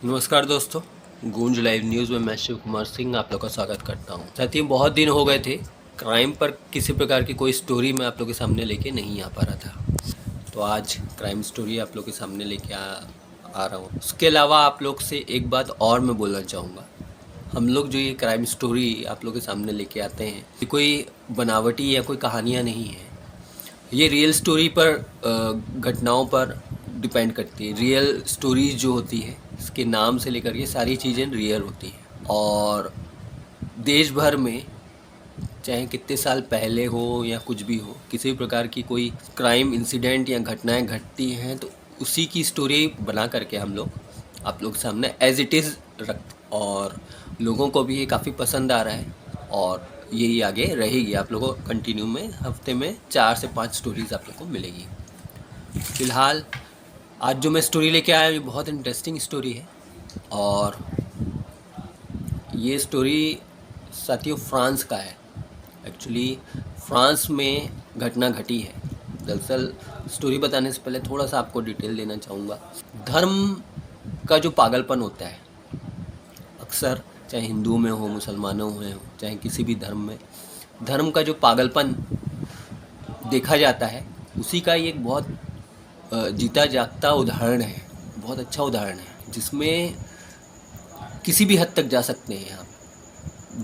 नमस्कार दोस्तों, गूंज लाइव न्यूज़ में मैं शिव कुमार सिंह आप लोग का स्वागत करता हूं। साथियों, बहुत दिन हो गए थे क्राइम पर किसी प्रकार की कोई स्टोरी मैं आप लोग के सामने लेके नहीं आ पा रहा था। तो आज क्राइम स्टोरी आप लोग के सामने लेके आ रहा हूं। उसके अलावा आप लोग से एक बात और मैं बोलना चाहूँगा। हम लोग जो ये क्राइम स्टोरी आप लोग के सामने लेके आते हैं, ये कोई बनावटी या कोई कहानियाँ नहीं है। ये रियल स्टोरी पर घटनाओं पर डिपेंड करती है। रियल स्टोरीज जो होती है, इसके नाम से लेकर के सारी चीज़ें रियल होती हैं। और देश भर में चाहे कितने साल पहले हो या कुछ भी हो, किसी भी प्रकार की कोई क्राइम इंसिडेंट या घटनाएं घटती हैं तो उसी की स्टोरी बना करके हम लोग आप लोग के सामने एज इट इज़ रखते, और लोगों को भी ये काफ़ी पसंद आ रहा है और यही आगे रहेगी। आप लोगों को कंटिन्यू में हफ्ते में 4 से 5 स्टोरीज़ आप लोग को मिलेगी। फ़िलहाल आज जो मैं स्टोरी लेके आया, ये बहुत इंटरेस्टिंग स्टोरी है। और ये स्टोरी साथियों फ्रांस का है। एक्चुअली फ्रांस में घटना घटी है। दरअसल स्टोरी बताने से पहले थोड़ा सा आपको डिटेल देना चाहूँगा। धर्म का जो पागलपन होता है, अक्सर चाहे हिंदुओं में हो, मुसलमानों में हो, चाहे किसी भी धर्म में, धर्म का जो पागलपन देखा जाता है, उसी का ये एक बहुत जीता जागता उदाहरण है। बहुत अच्छा उदाहरण है जिसमें किसी भी हद तक जा सकते हैं आप।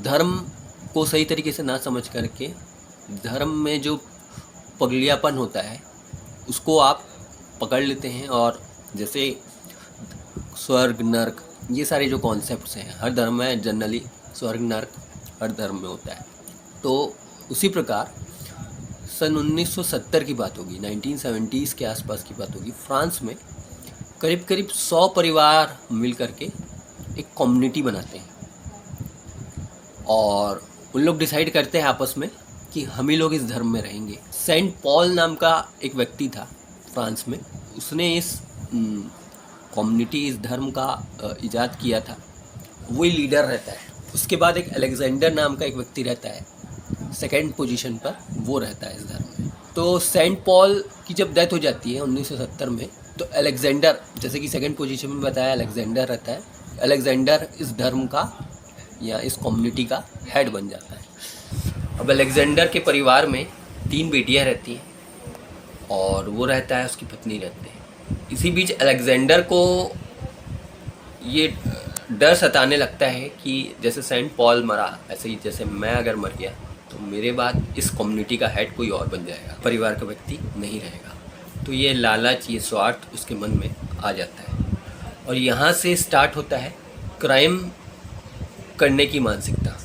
धर्म को सही तरीके से ना समझ करके धर्म में जो पगलियापन होता है उसको आप पकड़ लेते हैं। और जैसे स्वर्ग नर्क, ये सारे जो कॉन्सेप्ट्स हैं, हर धर्म में जनरली स्वर्ग नर्क हर धर्म में होता है। तो उसी प्रकार सन 1970 की बात होगी, 1970s के आसपास की बात होगी। फ्रांस में करीब करीब 100 परिवार मिल करके एक कम्युनिटी बनाते हैं और उन लोग डिसाइड करते हैं आपस में कि हम ही लोग इस धर्म में रहेंगे। सेंट पॉल नाम का एक व्यक्ति था फ्रांस में, उसने इस कम्युनिटी, इस धर्म का इजाद किया था। वही लीडर रहता है। उसके बाद एक अलेक्जेंडर नाम का एक व्यक्ति रहता है, सेकंड पोजीशन पर वो रहता है इस धर्म में। तो सेंट पॉल की जब डेथ हो जाती है 1970 में, तो अलेक्जेंडर, जैसे कि सेकंड पोजीशन में बताया, अलेक्जेंडर रहता है। अलेक्जेंडर इस धर्म का या इस कम्युनिटी का हेड बन जाता है। अब अलेक्जेंडर के परिवार में 3 बेटियां रहती हैं और वो रहता है, उसकी पत्नी रहते हैं। इसी बीच अलेक्जेंडर को ये डर सताने लगता है कि जैसे सेंट पॉल मरा, ऐसे ही जैसे मैं अगर मर गया तो मेरे बाद इस कम्युनिटी का हेड कोई और बन जाएगा, परिवार का व्यक्ति नहीं रहेगा। तो ये लालच, ये स्वार्थ उसके मन में आ जाता है और यहाँ से स्टार्ट होता है क्राइम करने की मानसिकता।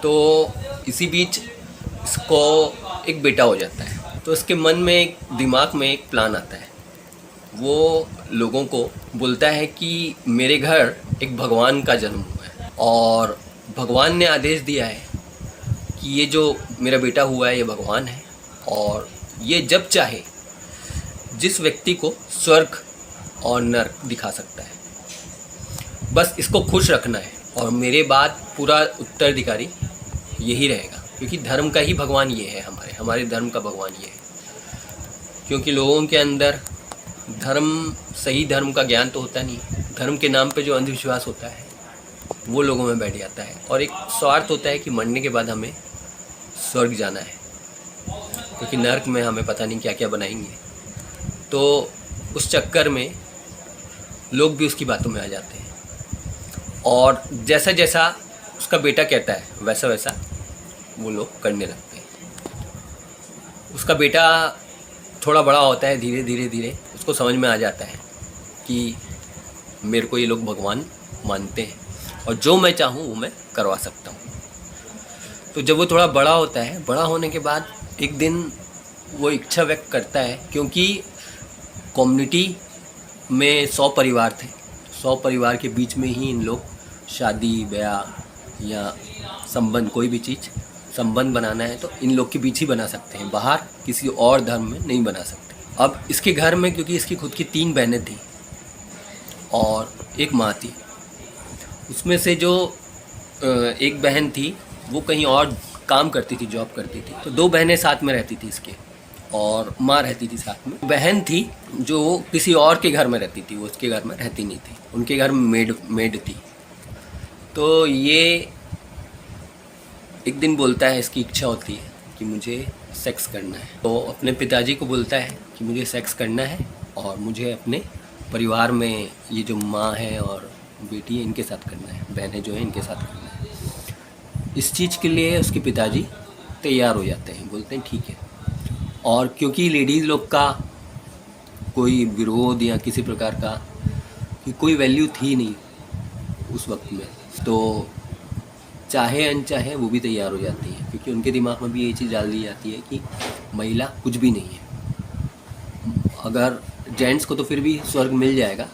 तो इसी बीच इसको एक बेटा हो जाता है। तो इसके मन में, दिमाग में एक प्लान आता है। वो लोगों को बोलता है कि मेरे घर एक भगवान का जन्म हुआ है और भगवान ने आदेश दिया है कि ये जो मेरा बेटा हुआ है ये भगवान है और ये जब चाहे जिस व्यक्ति को स्वर्ग और नर्क दिखा सकता है। बस इसको खुश रखना है और मेरे बाद पूरा उत्तराधिकारी यही रहेगा, क्योंकि धर्म का ही भगवान ये है। हमारे धर्म का भगवान ये है। क्योंकि लोगों के अंदर सही धर्म का ज्ञान तो होता नहीं। धर्म के नाम पे जो अंधविश्वास होता है वो लोगों में बैठ जाता है और एक स्वार्थ होता है कि मरने के बाद हमें स्वर्ग जाना है, क्योंकि नर्क में हमें पता नहीं क्या क्या बनाएंगे। तो उस चक्कर में लोग भी उसकी बातों में आ जाते हैं और जैसा जैसा उसका बेटा कहता है वैसा वैसा वो लोग करने लगते हैं। उसका बेटा थोड़ा बड़ा होता है, धीरे धीरे उसको समझ में आ जाता है कि मेरे को ये लोग भगवान मानते हैं और जो मैं चाहूँ वो मैं करवा सकता हूँ। तो जब वो थोड़ा बड़ा होता है, बड़ा होने के बाद एक दिन वो इच्छा व्यक्त करता है, क्योंकि कम्युनिटी में 100 परिवार थे। 100 परिवार के बीच में ही इन लोग शादी ब्याह या संबंध, कोई भी चीज़ संबंध बनाना है तो इन लोग के बीच ही बना सकते हैं, बाहर किसी और धर्म में नहीं बना सकते। अब इसके घर में, क्योंकि इसकी खुद की 3 बहनें थी और एक माँ थी, उसमें से जो एक बहन थी वो कहीं और काम करती थी, जॉब करती थी। तो 2 बहनें साथ में रहती थी इसके और माँ रहती थी साथ में। बहन थी जो किसी और के घर में रहती थी, वो उसके घर में रहती नहीं थी, उनके घर में मेड थी। तो ये एक दिन बोलता है, इसकी इच्छा होती है कि मुझे सेक्स करना है, तो अपने पिताजी को बोलता है कि मुझे सेक्स करना है और मुझे अपने परिवार में ये जो माँ है और बेटी है इनके साथ करना है, बहनें जो है इनके साथ करना है। इस चीज़ के लिए उसके पिताजी तैयार हो जाते हैं, बोलते हैं ठीक है। और क्योंकि लेडीज़ लोग का कोई विरोध या किसी प्रकार का कोई वैल्यू थी नहीं उस वक्त में, तो चाहे अनचाहे वो भी तैयार हो जाती है, क्योंकि उनके दिमाग में भी ये चीज़ डाल दी जाती है कि महिला कुछ भी नहीं है। अगर जेंट्स को तो फिर भी स्वर्ग मिल जाएगा,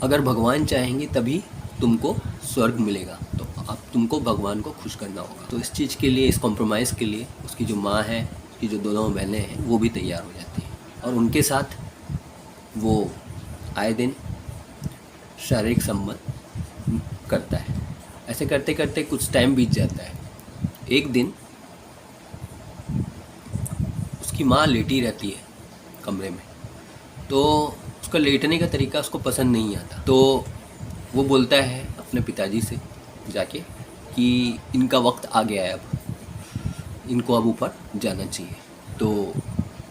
अगर भगवान चाहेंगे तभी तुमको स्वर्ग मिलेगा, तो अब तुमको भगवान को खुश करना होगा। तो इस चीज़ के लिए, इस कॉम्प्रोमाइज़ के लिए उसकी जो माँ है, उसकी जो दोनों बहनें हैं, वो भी तैयार हो जाती हैं और उनके साथ वो आए दिन शारीरिक संबंध करता है। ऐसे करते करते कुछ टाइम बीत जाता है। एक दिन उसकी माँ लेटी रहती है कमरे में, तो उसका लेटने का तरीका उसको पसंद नहीं आता, तो वो बोलता है अपने पिताजी से जाके कि इनका वक्त आ गया है, अब इनको अब ऊपर जाना चाहिए। तो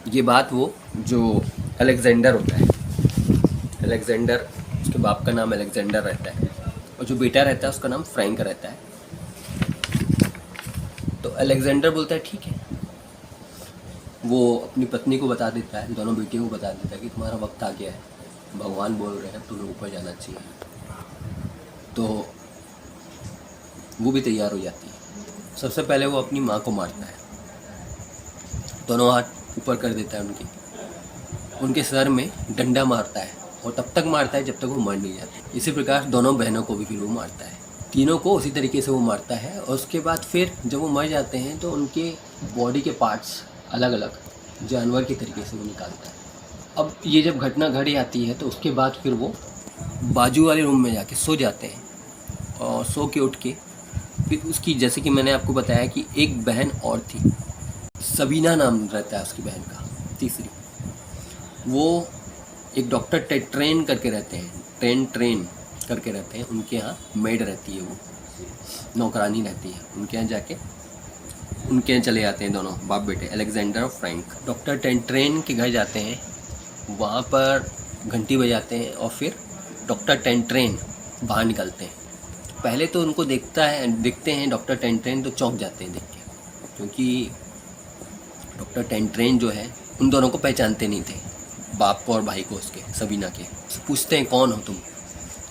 ये बात वो जो अलेक्जेंडर होता है, अलेक्जेंडर, उसके बाप का नाम अलेक्जेंडर रहता है और जो बेटा रहता है उसका नाम फ्रैंक रहता है। तो अलेक्जेंडर बोलता है ठीक है, वो अपनी पत्नी को बता देता है, दोनों बेटियों को बता देता है कि तुम्हारा वक्त आ गया है, भगवान बोल रहे हैं तुम्हें ऊपर जाना चाहिए। तो वो भी तैयार हो जाती है। सबसे पहले वो अपनी माँ को मारता है, दोनों हाथ ऊपर कर देता है, उनके सर में डंडा मारता है और तब तक मारता है जब तक वो मर नहीं जाती। इसी प्रकार दोनों बहनों को भी फिर वो मारता है, तीनों को उसी तरीके से वो मारता है। और उसके बाद फिर जब वो मर जाते हैं तो उनके बॉडी के पार्ट्स अलग अलग जानवर की तरीके से वो निकालता है। अब ये जब घटना घट जाती है तो उसके बाद फिर वो बाजू वाले रूम में जाके सो जाते हैं और सो के उठ के फिर उसकी, जैसे कि मैंने आपको बताया कि एक बहन और थी, सबीना नाम रहता है उसकी बहन का, तीसरी, वो एक डॉक्टर ट्रेन करके रहते हैं, ट्रेन करके रहते हैं, उनके यहाँ मेड रहती है, वो नौकरानी रहती है, उनके यहाँ जाके उनके यहाँ चले जाते हैं दोनों बाप बेटे, अलेक्जेंडर और फ्रैंक। डॉक्टर ट्रेन के घर जाते हैं, वहाँ पर घंटी बजाते हैं और फिर डॉक्टर ट्रेन बाहर निकलते हैं। पहले तो उनको देखते हैं डॉक्टर ट्रेन, तो चौंक जाते हैं देख के, क्योंकि डॉक्टर ट्रेन जो है उन दोनों को पहचानते नहीं थे, बाप को और भाई को उसके, सबीना के। पूछते हैं कौन हो तुम,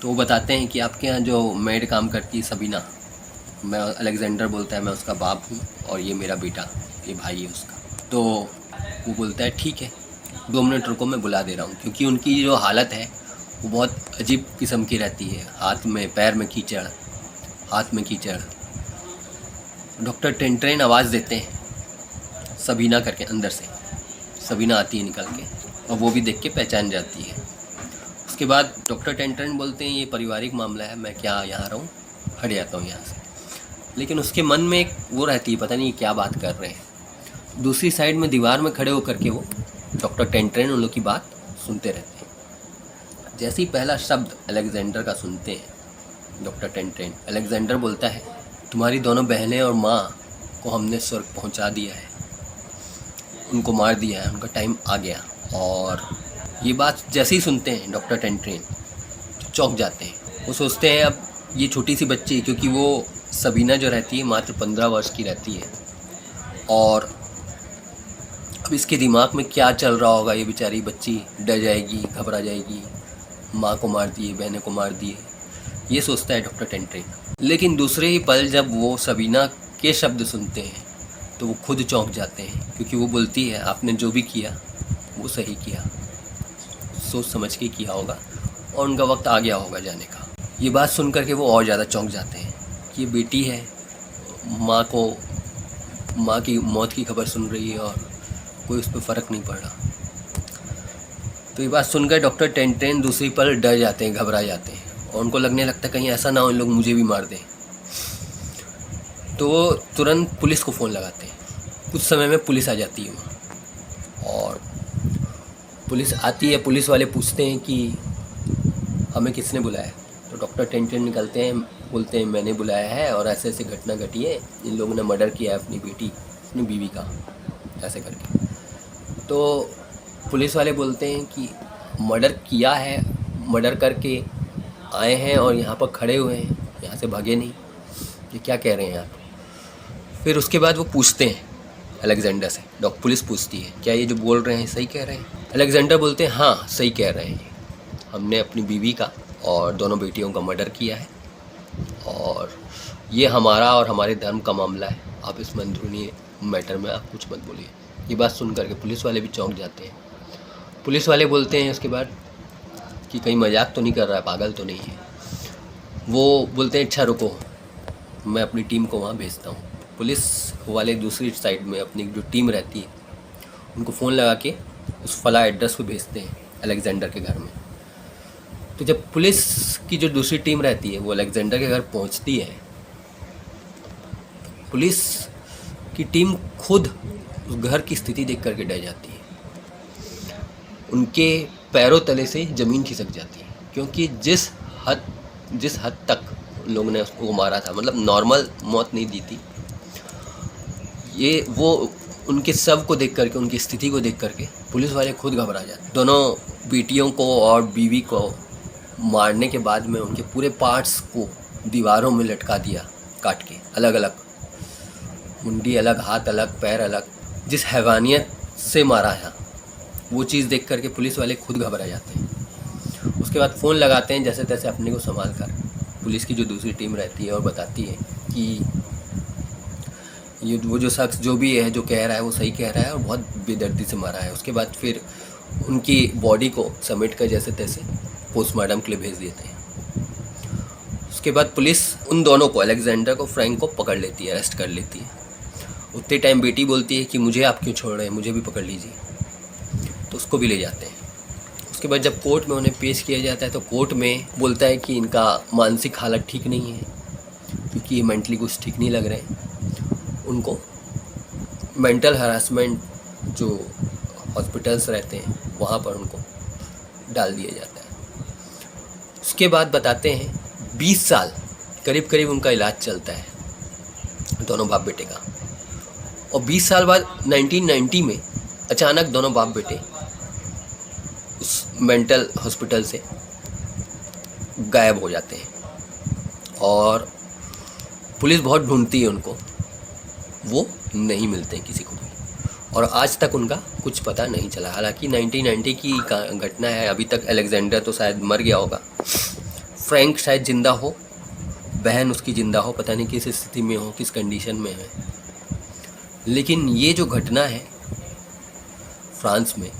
तो वो बताते हैं कि आपके यहाँ जो मेड काम करती है सबीना, मैं, अलेक्जेंडर बोलता है मैं उसका बाप हूँ और ये मेरा बेटा, ये भाई है उसका। तो वो बोलता है ठीक है, 2 मिनट रुको, मैं बुला दे रहा हूँ, क्योंकि उनकी जो हालत है वो बहुत अजीब किस्म की रहती है, हाथ में पैर में कीचड़, हाथ में कीचड़। डॉक्टर ट्रेन आवाज़ देते हैं सबीना करके, अंदर से सबीना आती है निकल के और वो भी देख के पहचान जाती है। उसके बाद डॉक्टर ट्रेन बोलते हैं ये पारिवारिक मामला है, मैं क्या यहाँ रहूँ, हट जाता हूँ यहाँ से। लेकिन उसके मन में एक वो रहती है, पता नहीं क्या बात कर रहे हैं। दूसरी साइड में दीवार में खड़े होकर के वो डॉक्टर ट्रेन उन लोग की बात सुनते रहते हैं। जैसे ही पहला शब्द अलेक्जेंडर का सुनते हैं डॉक्टर ट्रेन, अलेक्जेंडर बोलता है तुम्हारी दोनों बहनें और माँ को हमने स्वर्ग पहुँचा दिया है, उनको मार दिया है, उनका टाइम आ गया। और ये बात जैसे ही सुनते हैं डॉक्टर ट्रेन चौंक जाते हैं। वो सोचते हैं अब ये छोटी सी बच्ची, क्योंकि वो सबीना जो रहती है मात्र 15 वर्ष की रहती है, और अब इसके दिमाग में क्या चल रहा होगा, ये बेचारी बच्ची डर जाएगी, घबरा जाएगी, माँ को मार दिए, बहनें को मार दिए, ये सोचता है डॉक्टर ट्रेन। लेकिन दूसरे ही पल जब वो सबीना के शब्द सुनते हैं तो वो खुद चौंक जाते हैं, क्योंकि वो बोलती है आपने जो भी किया वो सही किया, सोच समझ के किया होगा और उनका वक्त आ गया होगा जाने का। ये बात सुन कर के वो और ज़्यादा चौंक जाते हैं कि ये बेटी है, माँ की मौत की खबर सुन रही है और कोई उस पर फ़र्क नहीं पड़ रहा। तो ये बात सुनकर डॉक्टर ट्रेन दूसरी पल डर जाते हैं, घबरा जाते हैं और उनको लगने लगता है कहीं ऐसा ना हो इन लोग मुझे भी मार दें। तो वो तुरंत पुलिस को फ़ोन लगाते हैं। कुछ समय में पुलिस आ जाती है वहाँ। और पुलिस आती है, पुलिस वाले पूछते हैं कि हमें किसने बुलाया। तो डॉक्टर टेंशन निकलते हैं, बोलते हैं मैंने बुलाया है और ऐसे ऐसे घटना घटी है, इन लोगों ने मर्डर किया है अपनी बेटी, अपनी बीवी का, ऐसे करके। तो पुलिस वाले बोलते हैं कि मर्डर किया है, मर्डर करके आए हैं और यहाँ पर खड़े हुए हैं, यहाँ से भागे नहीं, ये क्या कह रहे हैं आप। फिर उसके बाद वो पूछते हैं अलेक्जेंडर से, पुलिस पूछती है क्या ये जो बोल रहे हैं सही कह रहे हैं। अलेक्जेंडर बोलते हैं हाँ सही कह रहे हैं, हमने अपनी बीवी का और दोनों बेटियों का मर्डर किया है और ये हमारा और हमारे धर्म का मामला है, आप इस अंदरूनी मैटर में आप कुछ मत बोलिए। ये बात सुन करके पुलिस वाले भी चौंक जाते हैं। पुलिस वाले बोलते हैं उसके बाद कि कहीं मजाक तो नहीं कर रहा है, पागल तो नहीं है। वो बोलते हैं अच्छा रुको, मैं अपनी टीम को वहाँ भेजता हूँ। पुलिस वाले दूसरी साइड में अपनी जो टीम रहती है उनको फ़ोन लगा के उस फला एड्रेस पे भेजते हैं अलेक्जेंडर के घर में। तो जब पुलिस की जो दूसरी टीम रहती है वो अलेक्जेंडर के घर पहुंचती है, पुलिस की टीम खुद उस घर की स्थिति देख करके डर जाती है, उनके पैरों तले से ज़मीन खिसक जाती है, क्योंकि जिस हद तक उन लोगों ने उसको मारा था, मतलब नॉर्मल मौत नहीं दी थी, ये वो उनके शव को देख करके, उनकी स्थिति को देख करके पुलिस वाले खुद घबरा जाते। दोनों बेटियों को और बीवी को मारने के बाद में उनके पूरे पार्ट्स को दीवारों में लटका दिया, काट के अलग अलग, मुंडी अलग, हाथ अलग, पैर अलग, जिस हैवानियत से मारा है वो चीज़ देख करके पुलिस वाले खुद घबरा जाते हैं। उसके बाद फ़ोन लगाते हैं जैसे तैसे अपने को संभाल कर, पुलिस की जो दूसरी टीम रहती है और बताती है कि ये वो जो शख्स जो भी है जो कह रहा है वो सही कह रहा है और बहुत बेदर्दी से मारा है। उसके बाद फिर उनकी बॉडी को समेट कर जैसे तैसे पोस्टमार्टम के लिए भेज देते हैं। उसके बाद पुलिस उन दोनों को, अलेक्जेंडर को, फ्रैंक को पकड़ लेती है, अरेस्ट कर लेती है। उतने टाइम बेटी बोलती है कि मुझे आप क्यों छोड़ रहे हैं, मुझे भी पकड़ लीजिए, तो उसको भी ले जाते हैं। उसके बाद जब कोर्ट में उन्हें पेश किया जाता है तो कोर्ट में बोलता है कि इनका मानसिक हालत ठीक नहीं है, क्योंकि ये मेंटली कुछ ठीक नहीं लग रहे हैं। उनको मेंटल हरासमेंट जो हॉस्पिटल्स रहते हैं वहाँ पर उनको डाल दिया जाता है। उसके बाद बताते हैं 20 साल करीब करीब उनका इलाज चलता है दोनों बाप बेटे का, और 20 साल बाद 1990 में अचानक दोनों बाप बेटे उस मेंटल हॉस्पिटल से गायब हो जाते हैं और पुलिस बहुत ढूंढती है उनको, वो नहीं मिलते हैं किसी को भी, और आज तक उनका कुछ पता नहीं चला। हालांकि 1990 की घटना है, अभी तक अलेक्जेंडर तो शायद मर गया होगा, फ्रैंक शायद ज़िंदा हो, बहन उसकी ज़िंदा हो, पता नहीं किस स्थिति में हो, किस कंडीशन में है। लेकिन ये जो घटना है फ्रांस में,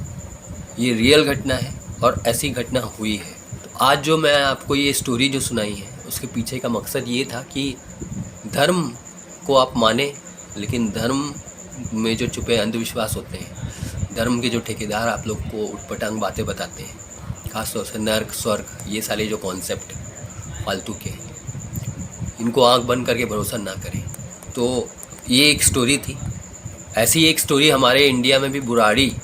ये रियल घटना है और ऐसी घटना हुई है। तो आज जो मैं आपको ये स्टोरी जो सुनाई है उसके पीछे का मकसद ये था कि धर्म को आप माने, लेकिन धर्म में जो छुपे अंधविश्वास होते हैं, धर्म के जो ठेकेदार आप लोग को उटपटांग बातें बताते हैं, खासतौर से नर्क स्वर्ग, ये सारे जो कॉन्सेप्ट फालतू के, इनको आंख बंद करके भरोसा ना करें। तो ये एक स्टोरी थी। ऐसी एक स्टोरी हमारे इंडिया में भी बुराड़ी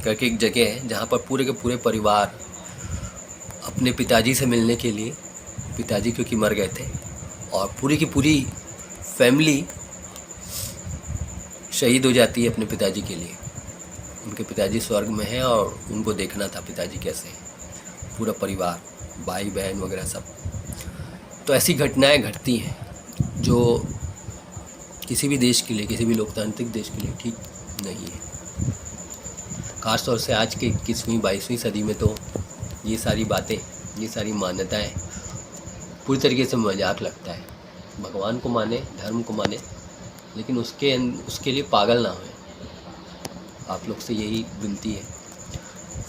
करके एक जगह है जहाँ पर पूरे के पूरे परिवार अपने पिताजी से मिलने के लिए, पिताजी क्योंकि मर गए थे, और पूरी की पूरी फैमिली शहीद हो जाती है अपने पिताजी के लिए। उनके पिताजी स्वर्ग में हैं और उनको देखना था पिताजी कैसे हैं, पूरा परिवार, भाई बहन वगैरह सब। तो ऐसी घटनाएं घटती हैं जो किसी भी देश के लिए, किसी भी लोकतांत्रिक देश के लिए ठीक नहीं है। खास तौर से आज के 21वीं 22वीं सदी में तो ये सारी बातें, ये सारी मान्यताएं पूरी तरीके से मजाक लगता है। भगवान को माने, धर्म को माने, लेकिन उसके लिए पागल ना होए। आप लोग से यही विनती है।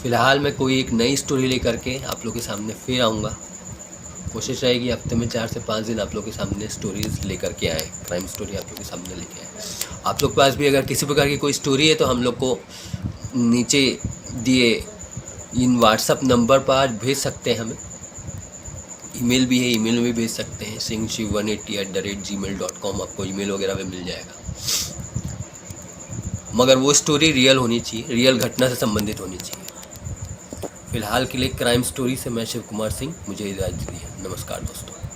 फ़िलहाल मैं कोई एक नई स्टोरी लेकर के आप लोग के सामने फिर आऊँगा। कोशिश रहेगी हफ्ते में 4 से 5 दिन आप लोग के सामने स्टोरीज़ लेकर के आए, क्राइम स्टोरी आप लोग के सामने लेके आए। आप लोग के पास भी अगर किसी प्रकार की कोई स्टोरी है तो हम लोग को नीचे दिए इन व्हाट्सअप नंबर पर भेज सकते हैं हमें। ईमेल भी है, ईमेल में भी भेज सकते हैं, singshiv180@gmail.com, आपको ईमेल वगैरह में मिल जाएगा। मगर वो स्टोरी रियल होनी चाहिए, रियल घटना से संबंधित होनी चाहिए। फिलहाल के लिए क्राइम स्टोरी से मैं शिव कुमार सिंह, मुझे इजाज़त दीजिए। नमस्कार दोस्तों।